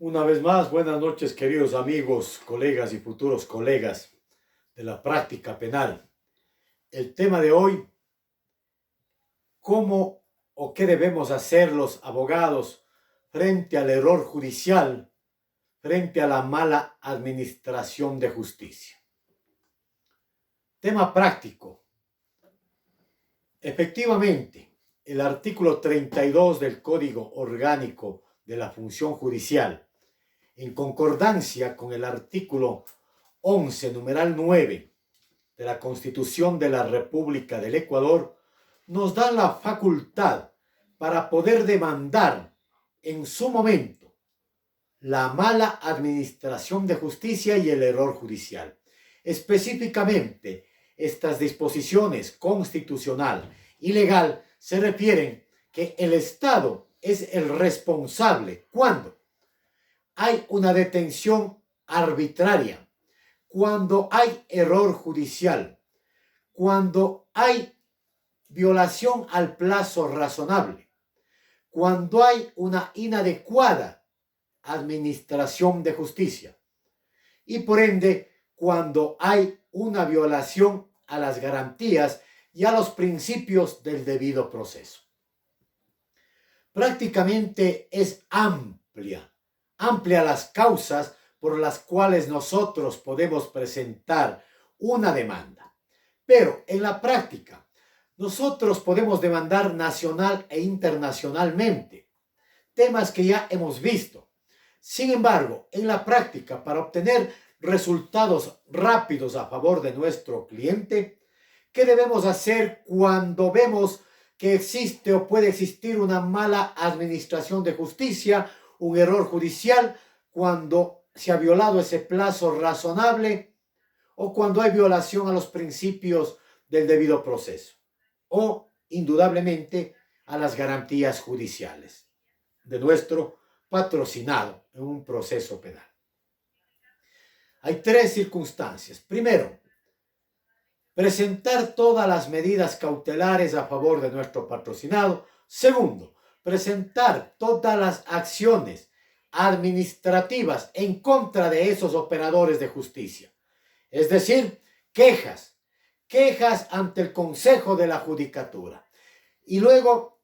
Una vez más, buenas noches, queridos amigos, colegas y futuros colegas de la práctica penal. El tema de hoy, cómo o qué debemos hacer los abogados frente al error judicial, frente a la mala administración de justicia. Tema práctico. Efectivamente, el artículo 32 del Código Orgánico de la Función Judicial, en concordancia con el artículo 11, numeral 9 de la Constitución de la República del Ecuador, nos da la facultad para poder demandar en su momento la mala administración de justicia y el error judicial. Específicamente, estas disposiciones constitucional y legal se refieren que el Estado es el responsable cuando hay una detención arbitraria, cuando hay error judicial, cuando hay violación al plazo razonable, cuando hay una inadecuada administración de justicia y por ende cuando hay una violación a las garantías y a los principios del debido proceso. Prácticamente es amplia las causas por las cuales nosotros podemos presentar una demanda. Pero en la práctica, nosotros podemos demandar nacional e internacionalmente, temas que ya hemos visto. Sin embargo, en la práctica, para obtener resultados rápidos a favor de nuestro cliente, ¿qué debemos hacer cuando vemos que existe o puede existir una mala administración de justicia, un error judicial, cuando se ha violado ese plazo razonable o cuando hay violación a los principios del debido proceso o, indudablemente, a las garantías judiciales de nuestro patrocinado en un proceso penal? Hay tres circunstancias. Primero, presentar todas las medidas cautelares a favor de nuestro patrocinado. Segundo, presentar todas las acciones administrativas en contra de esos operadores de justicia. Es decir, quejas ante el Consejo de la Judicatura. Y luego,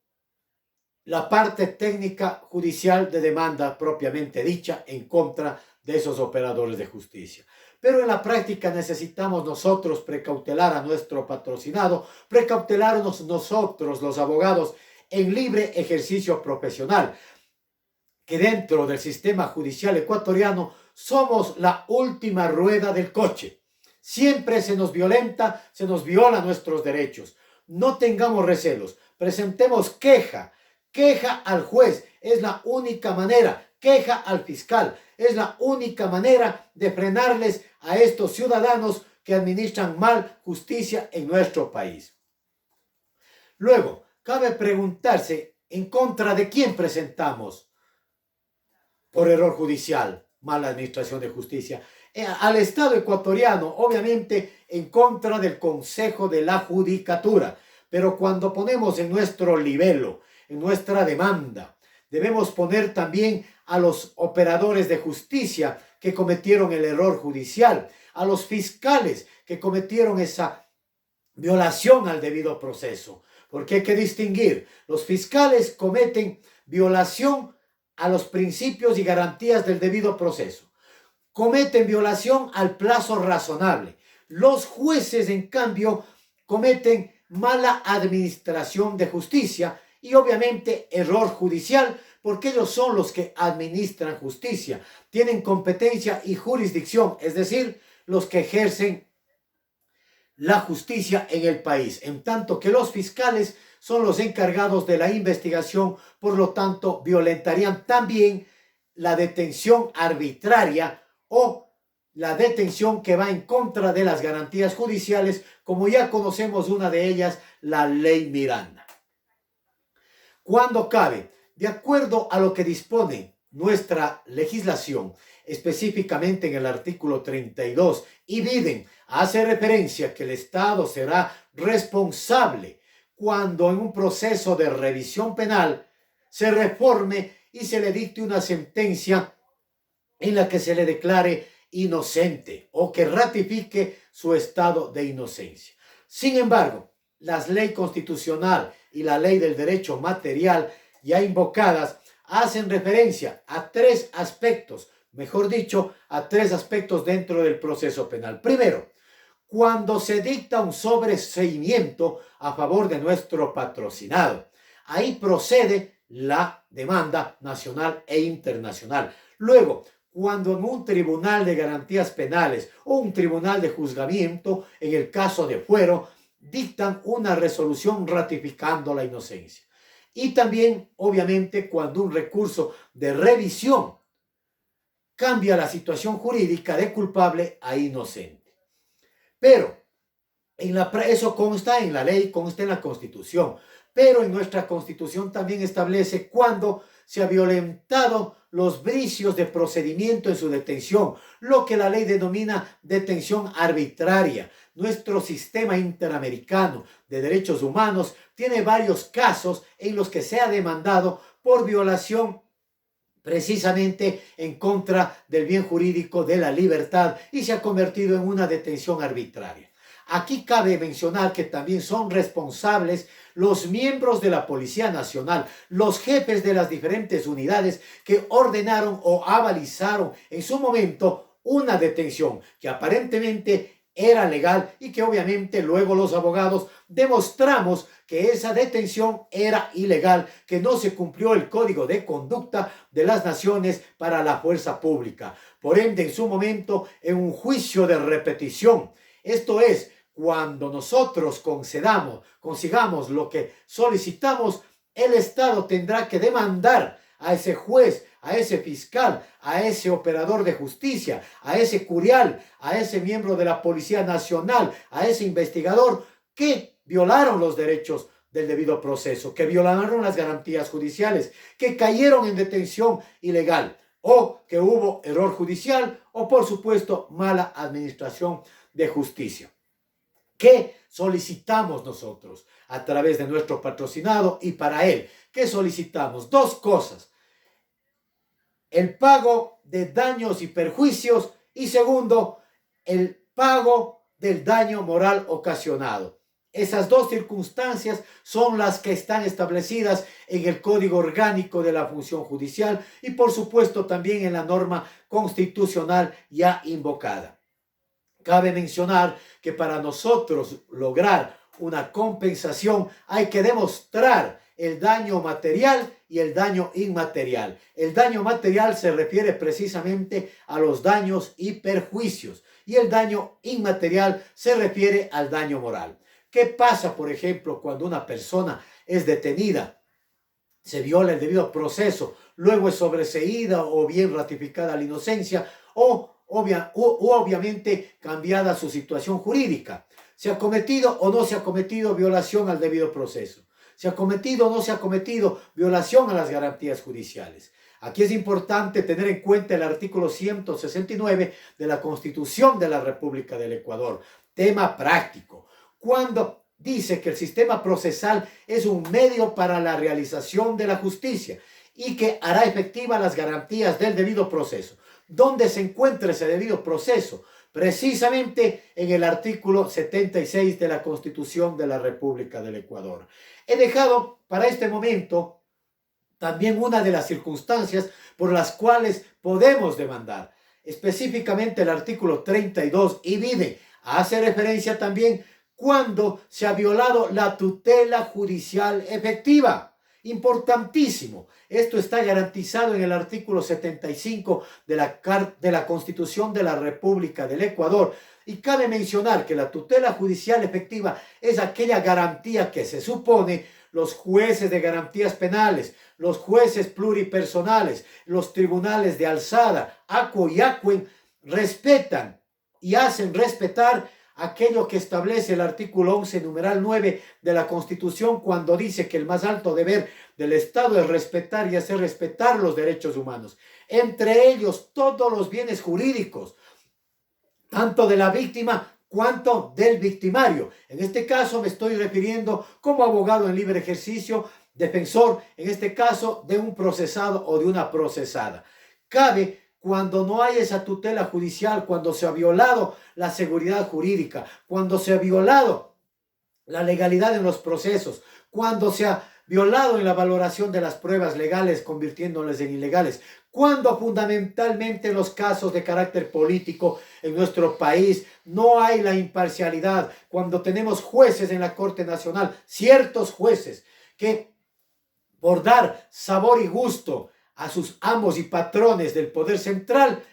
la parte técnica judicial de demanda propiamente dicha en contra de esos operadores de justicia. Pero en la práctica necesitamos nosotros precautelar a nuestro patrocinado, precautelarnos nosotros los abogados en libre ejercicio profesional, que dentro del sistema judicial ecuatoriano somos la última rueda del coche. Siempre se nos violenta, se nos viola nuestros derechos. No tengamos recelos, presentemos queja al juez, es la única manera, queja al fiscal, es la única manera de frenarles a estos ciudadanos que administran mal justicia en nuestro país. Luego, cabe preguntarse en contra de quién presentamos por error judicial, mala administración de justicia. Al Estado ecuatoriano, obviamente en contra del Consejo de la Judicatura, pero cuando ponemos en nuestro libelo, en nuestra demanda, debemos poner también a los operadores de justicia que cometieron el error judicial, a los fiscales que cometieron esa violación al debido proceso, porque hay que distinguir. Los fiscales cometen violación a los principios y garantías del debido proceso, cometen violación al plazo razonable. Los jueces, en cambio, cometen mala administración de justicia y obviamente error judicial, porque ellos son los que administran justicia, tienen competencia y jurisdicción, es decir, los que ejercen la justicia en el país, en tanto que los fiscales son los encargados de la investigación, por lo tanto violentarían también la detención arbitraria o la detención que va en contra de las garantías judiciales, como ya conocemos una de ellas, la Ley Miranda. Cuando cabe, de acuerdo a lo que dispone nuestra legislación, específicamente en el artículo 32, y Biden hace referencia que el Estado será responsable cuando en un proceso de revisión penal se reforme y se le dicte una sentencia en la que se le declare inocente o que ratifique su estado de inocencia. Sin embargo, la ley constitucional y la ley del derecho material ya invocadas hacen referencia a tres aspectos, mejor dicho, a tres aspectos dentro del proceso penal. Primero, cuando se dicta un sobreseimiento a favor de nuestro patrocinado. Ahí procede la demanda nacional e internacional. Luego, cuando en un tribunal de garantías penales o un tribunal de juzgamiento, en el caso de fuero, dictan una resolución ratificando la inocencia. Y también, obviamente, cuando un recurso de revisión cambia la situación jurídica de culpable a inocente. Pero eso consta en la ley, consta en la Constitución, pero en nuestra Constitución también establece cuando se ha violentado los vicios de procedimiento en su detención, lo que la ley denomina detención arbitraria. Nuestro sistema interamericano de derechos humanos tiene varios casos en los que se ha demandado por violación precisamente en contra del bien jurídico de la libertad y se ha convertido en una detención arbitraria. Aquí cabe mencionar que también son responsables los miembros de la Policía Nacional, los jefes de las diferentes unidades que ordenaron o avalizaron en su momento una detención que aparentemente era legal y que obviamente luego los abogados demostramos que esa detención era ilegal, que no se cumplió el código de conducta de las naciones para la fuerza pública. Por ende, en su momento, en un juicio de repetición, esto es, cuando nosotros consigamos lo que solicitamos, el Estado tendrá que demandar a ese juez, a ese fiscal, a ese operador de justicia, a ese curial, a ese miembro de la Policía Nacional, a ese investigador que violaron los derechos del debido proceso, que violaron las garantías judiciales, que cayeron en detención ilegal o que hubo error judicial o, por supuesto, mala administración de justicia. ¿Qué solicitamos nosotros a través de nuestro patrocinado y para él? ¿Qué solicitamos? Dos cosas: el pago de daños y perjuicios y segundo, el pago del daño moral ocasionado. Esas dos circunstancias son las que están establecidas en el Código Orgánico de la Función Judicial y por supuesto también en la norma constitucional ya invocada. Cabe mencionar que para nosotros lograr una compensación hay que demostrar el daño material y el daño inmaterial. El daño material se refiere precisamente a los daños y perjuicios y el daño inmaterial se refiere al daño moral. ¿Qué pasa, por ejemplo, cuando una persona es detenida, se viola el debido proceso, luego es sobreseída o bien ratificada la inocencia o obviamente cambiada su situación jurídica? ¿Se ha cometido o no se ha cometido violación al debido proceso? ¿Se ha cometido o no se ha cometido violación a las garantías judiciales? Aquí es importante tener en cuenta el artículo 169 de la Constitución de la República del Ecuador. Tema práctico. Cuando dice que el sistema procesal es un medio para la realización de la justicia y que hará efectivas las garantías del debido proceso. ¿Dónde se encuentra ese debido proceso? Precisamente en el artículo 76 de la Constitución de la República del Ecuador. He dejado para este momento también una de las circunstancias por las cuales podemos demandar, específicamente el artículo 32 y vive, hace referencia también cuando se ha violado la tutela judicial efectiva. Importantísimo. Esto está garantizado en el artículo 75 de la Constitución de la República del Ecuador. Y cabe mencionar que la tutela judicial efectiva es aquella garantía que se supone los jueces de garantías penales, los jueces pluripersonales, los tribunales de alzada, ACO y ACUEN, respetan y hacen respetar aquello que establece el artículo 11, numeral 9 de la Constitución, cuando dice que el más alto deber del Estado es respetar y hacer respetar los derechos humanos, entre ellos todos los bienes jurídicos, tanto de la víctima cuanto del victimario. En este caso me estoy refiriendo como abogado en libre ejercicio, defensor, en este caso de un procesado o de una procesada. Cabe cuando no hay esa tutela judicial, cuando se ha violado la seguridad jurídica, cuando se ha violado la legalidad en los procesos, cuando se ha violado en la valoración de las pruebas legales, convirtiéndolas en ilegales, cuando fundamentalmente en los casos de carácter político en nuestro país no hay la imparcialidad, cuando tenemos jueces en la Corte Nacional, ciertos jueces que por dar sabor y gusto a sus amos y patrones del poder central,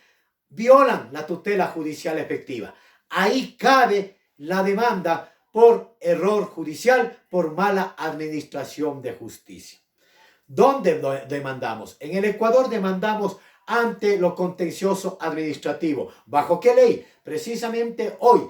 violan la tutela judicial efectiva. Ahí cabe la demanda por error judicial, por mala administración de justicia. ¿Dónde demandamos? En el Ecuador demandamos ante lo contencioso administrativo. ¿Bajo qué ley? Precisamente hoy,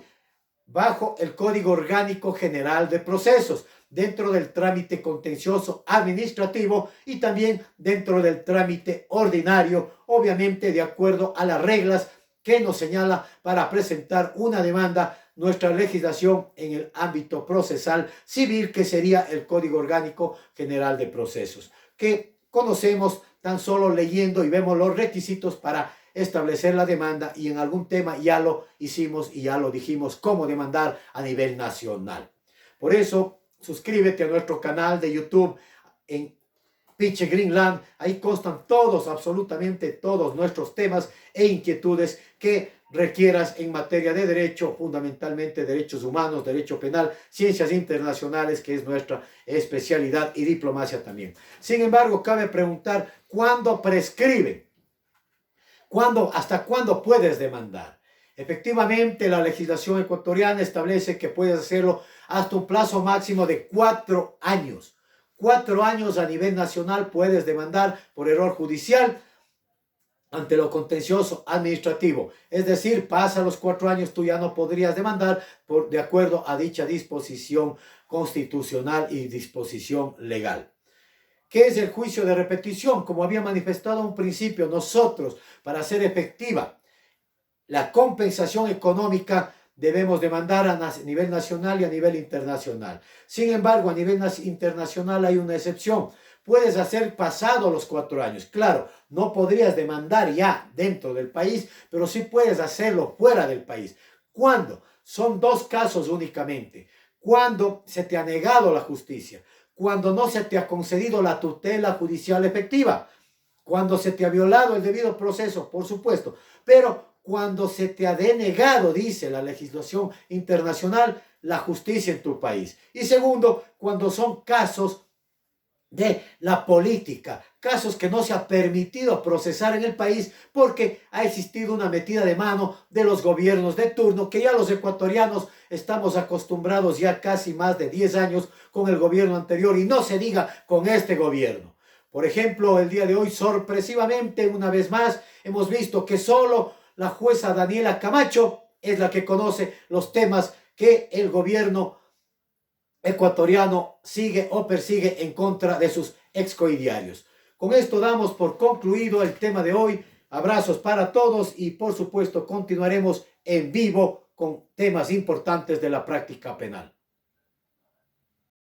bajo el Código Orgánico General de Procesos, dentro del trámite contencioso administrativo y también dentro del trámite ordinario, obviamente de acuerdo a las reglas que nos señala para presentar una demanda nuestra legislación en el ámbito procesal civil, que sería el Código Orgánico General de Procesos, que conocemos tan solo leyendo y vemos los requisitos para establecer la demanda, y en algún tema ya lo hicimos y ya lo dijimos cómo demandar a nivel nacional. Por eso, suscríbete a nuestro canal de YouTube en Piche Greenland. Ahí constan todos, absolutamente todos nuestros temas e inquietudes que requieras en materia de derecho, fundamentalmente derechos humanos, derecho penal, ciencias internacionales, que es nuestra especialidad, y diplomacia también. Sin embargo, cabe preguntar, ¿cuándo prescribe? ¿Hasta cuándo puedes demandar? Efectivamente, la legislación ecuatoriana establece que puedes hacerlo hasta un plazo máximo de 4 años. 4 años a nivel nacional puedes demandar por error judicial ante lo contencioso administrativo. Es decir, pasa los 4 años, tú ya no podrías demandar de acuerdo a dicha disposición constitucional y disposición legal. ¿Qué es el juicio de repetición? Como había manifestado a un principio, nosotros, para hacer efectiva la compensación económica, debemos demandar a nivel nacional y a nivel internacional. Sin embargo, a nivel internacional hay una excepción. Puedes hacer pasado los 4 años. Claro, no podrías demandar ya dentro del país, pero sí puedes hacerlo fuera del país. ¿Cuándo? Son 2 casos únicamente. Cuando se te ha negado la justicia, cuando no se te ha concedido la tutela judicial efectiva, cuando se te ha violado el debido proceso, por supuesto, pero cuando se te ha denegado, dice la legislación internacional, la justicia en tu país. Y segundo, cuando son casos de la política, casos que no se ha permitido procesar en el país porque ha existido una metida de mano de los gobiernos de turno, que ya los ecuatorianos estamos acostumbrados ya casi más de 10 años con el gobierno anterior, y no se diga con este gobierno. Por ejemplo, el día de hoy, sorpresivamente, una vez más, hemos visto que solo la jueza Daniela Camacho es la que conoce los temas que el gobierno ecuatoriano sigue o persigue en contra de sus excoidiarios. Con esto damos por concluido el tema de hoy. Abrazos para todos y, por supuesto, continuaremos en vivo con temas importantes de la práctica penal.